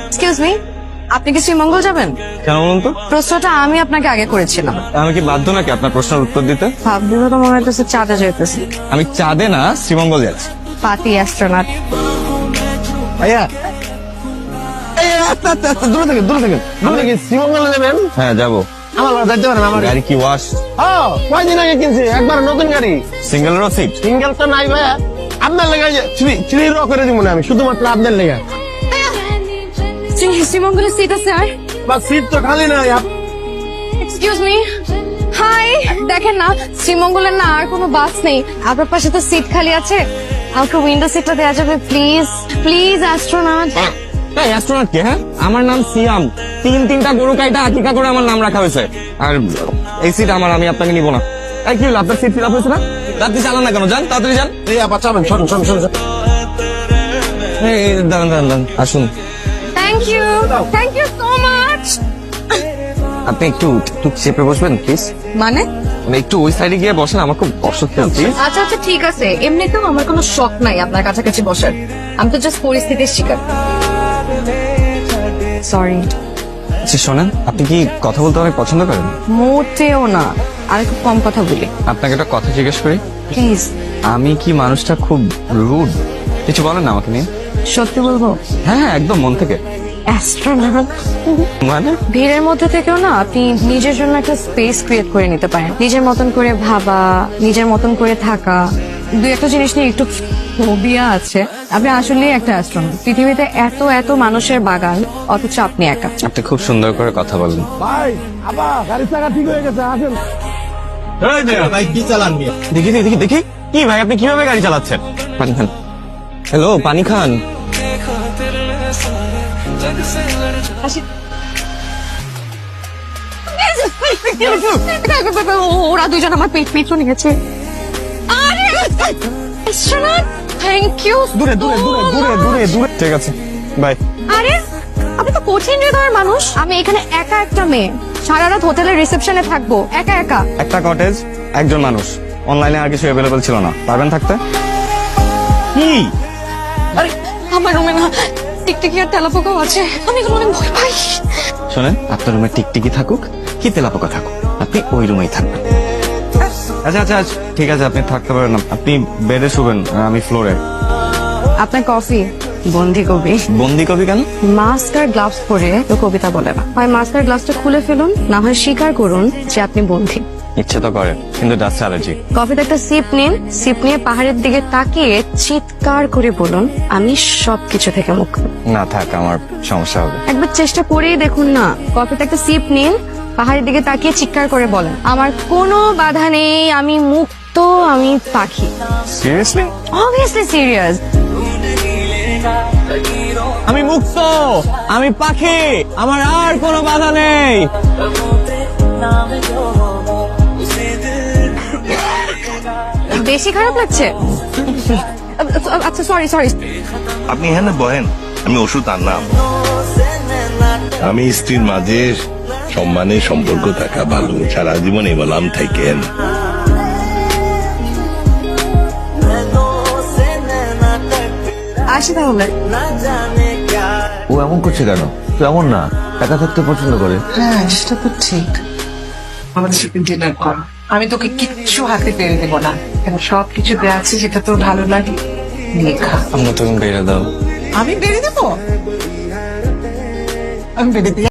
Excuse me, আপনি কি শ্রীমঙ্গল যাবেন? কেন বলুন তো? প্রশ্নটা আমি আপনাকে আগে করেছিলাম। আমি কি বাধ্য নাকি আপনার প্রশ্নের উত্তর দিতে? ভাবলে তো মনে হইতেছে চাঁদে যেতেছি। আমি চাঁদে না, শ্রীমঙ্গল যাচ্ছি। পাতি অ্যাস্ট্রোনট। ভাইয়া দূরে থেকে শ্রীমঙ্গলে যাবেন? হ্যাঁ যাবো। আমার যাইতে পারেন আমার গাড়ি কি ওয়াশ? কয়দিন আগে কিনছি, একবার নতুন গাড়ি। সিঙ্গেলেরও সিট? সিঙ্গেল তো নাই ভাইয়া, আপনার লেগে থ্রি র করে দিব না আমি, শুধুমাত্র আপনার লেগে। শ্রীমঙ্গলের সিট আছে আর? বা সিট তো খালি নাই। এক্সকিউজ মি, হাই, দেখেন না শ্রীমঙ্গলের না আর কোনো বাস নেই, আপনার পাশে তো সিট খালি আছে, আমাকে উইন্ডো সিটটা দেওয়া যাবে প্লিজ? Please astronaut. এই অ্যাস্ট্রোনট কে? হ্যাঁ, আমার নাম সিয়াম। তিনটা গরু কাইটা আকিকা করে আমার নাম রাখা হয়েছে। আর এই সিট আমার, আমি আপনাকে নিব না। এই কি হলো, আপনার সিট ফিল আপ হয়েছে না? রাত্রি চালান না কেন? যান তাড়াতাড়ি যান। এই আপা চাবেন, শোন। এই দাঁড়ান আসুন। Thank you so much. আপনি একটু চেপে বসবেন প্লিজ। মানে? একটু ওই সাইডে গিয়ে বসেন, আমার খুব অসুস্থ প্লিজ। আচ্ছা ঠিক আছে, এমনিতেও আমার কোনো শখ নাই আপনার কাছাকাছি বসার, আমি তো জাস্ট পরিস্থিতির শিকার। সরি। আচ্ছা শোনেন, আপনি কি কথা বলতে অনেক পছন্দ করেন? মোটেও না, আর খুব কম কথা বলি। আপনাকে একটা কথা জিজ্ঞেস করি? প্লিজ। আমি কি মানুষটা খুব রুড? কিছু বলেন না আমাকে নিয়ে। সত্যি বলবো? হ্যাঁ একদম মন থেকে। অ্যাস্ট্রোনট মানে? ভিড়ের মধ্যে থেকেও না আপনি নিজের জন্য একটা স্পেস ক্রিয়েট করে নিতে পারেন, নিজের মতন করে ভাবা, নিজের মতন করে থাকা। দুই একটা জিনিস নিয়ে একটু ফোবিয়া আছে। আপনি আসলে একটা অ্যাস্ট্রোনট। পৃথিবীতে এত মানুষের বাগান, অথচ আপনি একা। আপনি খুব সুন্দর করে কথা বলেন। ভাই আপা গাড়ির চাকা ঠিক হয়ে গেছে, আসেন। ভাই কি চালান? দেখি কি ভাই, আপনি কিভাবে গাড়ি চালাচ্ছেন? পানি খান। হ্যালো, পানি খান। ওরা দুজন আমার পেছনে গেছে। Thank you. দূরে ঠিক আছে, বাই। আরে আপনি তো কঠিন হৃদয়ের মানুষ। আমি এখানে একা একটা মেয়ে, সারা রাত হোটেলের রিসেপশনে থাকবো একা। একটা কটেজ, একজন মানুষ, অনলাইনে আর কিছু অ্যাভেলেবল ছিল না। পারবেন থাকতে? কি? আরে আমার রুমে না টিকটিকি আর তেলাপোকাও আছে, আমি এগুলো অনেক ভয় পাই। শোনেন, আপনার রুমে টিকটিকি থাকুক কি তেলাপোকা থাকুক, আপনি ওই রুমেই থাকবেন। আচ্ছা ঠিক আছে, আপনি থাকতে পারেন না। আপনি বেডে শুবেন আর আমি ফ্লোরে। আপনার কফি বন্দি কবি। বন্দি কবি কেন? মাস্ক আর গ্লাভস পরে তো কবিতা বলে না। হয় মাস্ক আর গ্লাভসটা খুলে ফেলুন, না হয় স্বীকার করুন যে আপনি বন্দী। ইচ্ছে তো করে, কিন্তু ডাস্ট অ্যালার্জি। কফিতে একটা সিপ নিন, সিপ নিয়ে পাহাড়ের দিকে তাকিয়ে চিৎকার করে বলুন, আমি সবকিছু থেকে মুক্ত। না থাক, আমার সমস্যা হবে। একবার চেষ্টা করেই দেখুন না। কফিতে একটা সিপ নিন, পাহাড়ের দিকে তাকিয়ে চিৎকার করে বলেন, আমার কোনো বাধা নেই, আমি মুক্ত, আমি পাখি। সিরিয়াসলি? Obviously serious. আমি মুক্ত, আমি পাখি, আমার আর কোনো বাধা নেই। বেশি খারাপ লাগছে? আচ্ছা সরি। আপনি এখানে বহেন, আমি ওষুধ আনলাম। আমি স্ত্রীর মাঝে সম্মানের সম্পর্ক থাকা ভালো, সারা জীবন এই বললাম থাকেন। আসি তাহলে। ও এমন করছে কেন? তো এমন না, একা থাকতে পছন্দ করে। হ্যাঁ সেটা তো ঠিক। আমাদের সাথে ডিনার কর, আমি তোকে কিচ্ছু হাতে পেরে দেবো না, কেন সবকিছু দেওয়া আছে যেটা তোর ভালো লাগে নিয়ে খা। আমরা তুমি বেড়ে দাও। আমি বেড়ে দেবো, আমি বেড়ে দিই।